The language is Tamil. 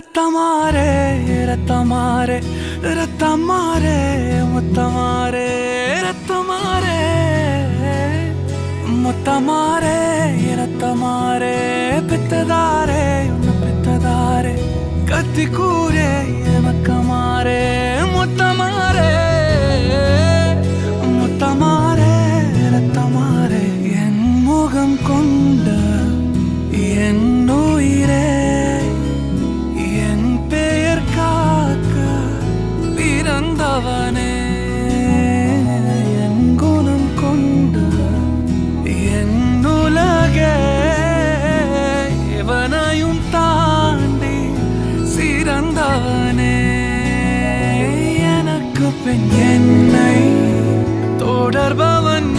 ரத்தமாரே ரத்தமாரே ரத்தமாரே முத்தமாரே ரத்தமாரே முத்தமாரே ரத்தமாரே பித்ததாரே உன்னை பித்ததாரே கத்தி கூரே மக்கமாரே முத்தமாரே முத்தமாரே ரத்தமாரே என் முகம் கொண்ட என் உயிரே பிறந்தவனே என் குணம் கொண்டு என் உலகே இவனையும் தாண்டி சிறந்தவனே எனக்கு பின் என்னை தொடர்பவன்